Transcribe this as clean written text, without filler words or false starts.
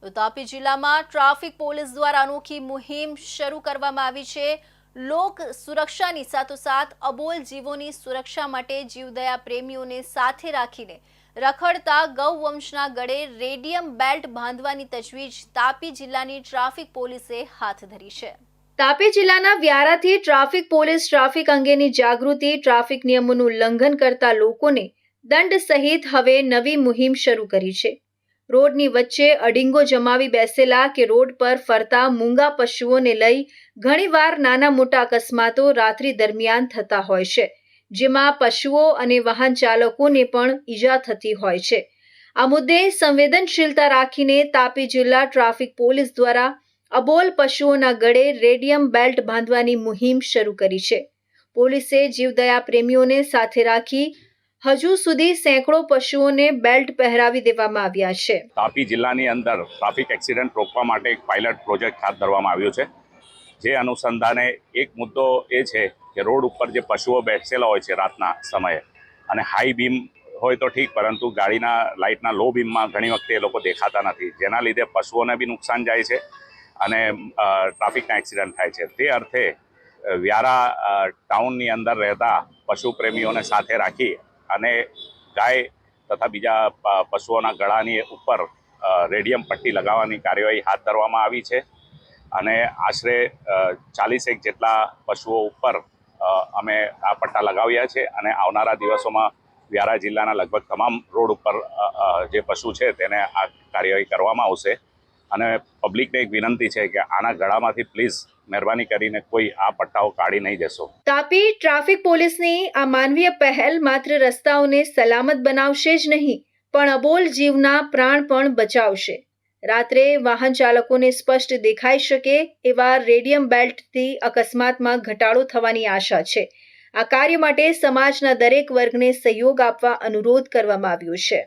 તો તાપી જિલ્લામાં traffic police દ્વારા અનોખી મુહિમ શરૂ કરવામાં આવી છે। લોક સુરક્ષાની સાથોસાથ અબોલ જીવોની સુરક્ષા માટે જીવદયા પ્રેમીઓને સાથે રાખીને રખડતા ગૌવંશના ગળે રેડિયમ બેલ્ટ બાંધવાની તજવીજ તાપી જિલ્લાની ટ્રાફિક પોલીસે હાથ ધરી છે। તાપી જિલ્લાના વ્યારાથી ટ્રાફિક પોલીસ ટ્રાફિક અંગેની જાગૃતિ, ટ્રાફિક નિયમોનું ઉલ્લંઘન કરતા લોકોને દંડ સહિત હવે નવી મુહિમ શરૂ કરી છે। રોડની વચ્ચે અડીંગો જમાવી બેસેલા કે રોડ પર ફરતા મૂંગા પશુઓને લઈ ઘણીવાર નાના મોટા અકસ્માતો રાત્રિ દરમિયાન થતા હોય છે, જેમાં પશુઓ અને વાહન ચાલકોને પણ ઈજા થતી હોય છે। આ મુદ્દે સંવેદનશીલતા રાખીને તાપી જિલ્લા ટ્રાફિક પોલીસ દ્વારા અબોલ પશુઓના ગળે રેડિયમ બેલ્ટ બાંધવાની મુહિમ શરૂ કરી છે। પોલીસે જીવદયા પ્રેમીઓને સાથે રાખી હજુ સુધી સેંકડો પશુઓને બેલ્ટ પહેરાવી દેવામાં આવ્યા છે। તાપી જિલ્લાની અંદર ટ્રાફિક એક્સિડન્ટ રોકવા માટે એક પાયલટ પ્રોજેક્ટ હાથ ધરવામાં આવ્યો છે। જે અનુસંધાને એક મુદ્દો એ છે કે રોડ ઉપર જે પશુઓ બેસેલા હોય છે રાતના સમયે, અને હાઈ બીમ હોય તો ઠીક, પરંતુ ગાડીના લાઇટના લો બીમમાં ઘણી વખતે એ લોકો દેખાતા નથી, જેના લીધે પશુઓને બી નુકસાન જાય છે અને ટ્રાફિકના એક્સિડન્ટ થાય છે। તે અર્થે વ્યારા ટાઉનની અંદર રહેતા પશુ પ્રેમીઓને સાથે રાખી અને ગાય તથા બીજા પશુઓના ગળાની ઉપર રેડિયમ પટ્ટી લગાવવાની કાર્યવાહી હાથ ધરવામાં આવી છે। અને આશરે 40 જેટલા પશુઓ ઉપર અમે આ પટ્ટા લગાવ્યા છે, અને આવનારા દિવસોમાં વ્યારા જિલ્લાના લગભગ તમામ રોડ ઉપર જે પશુ છે તેને આ કાર્યવાહી કરવામાં આવશે। અને પબ્લિકને એક વિનંતી છે કે આના ગળામાંથી પ્લીઝ મહેરબાની કરીને કોઈ આ પટ્ટાઓ કાઢી નહીં જશો। તાપી ટ્રાફિક પોલીસની આ માનવીય પહેલ માત્ર રસ્તાઓને સલામત બનાવશે જ નહીં, પણ અબોલ જીવના પ્રાણ પણ બચાવશે। રાત્રે વાહન ચાલકોને સ્પષ્ટ દેખાઈ શકે એવા રેડિયમ બેલ્ટથી અકસ્માતમાં ઘટાડો થવાની આશા છે। આ કાર્ય માટે સમાજના દરેક વર્ગને સહયોગ આપવા અનુરોધ કરવામાં આવ્યો છે।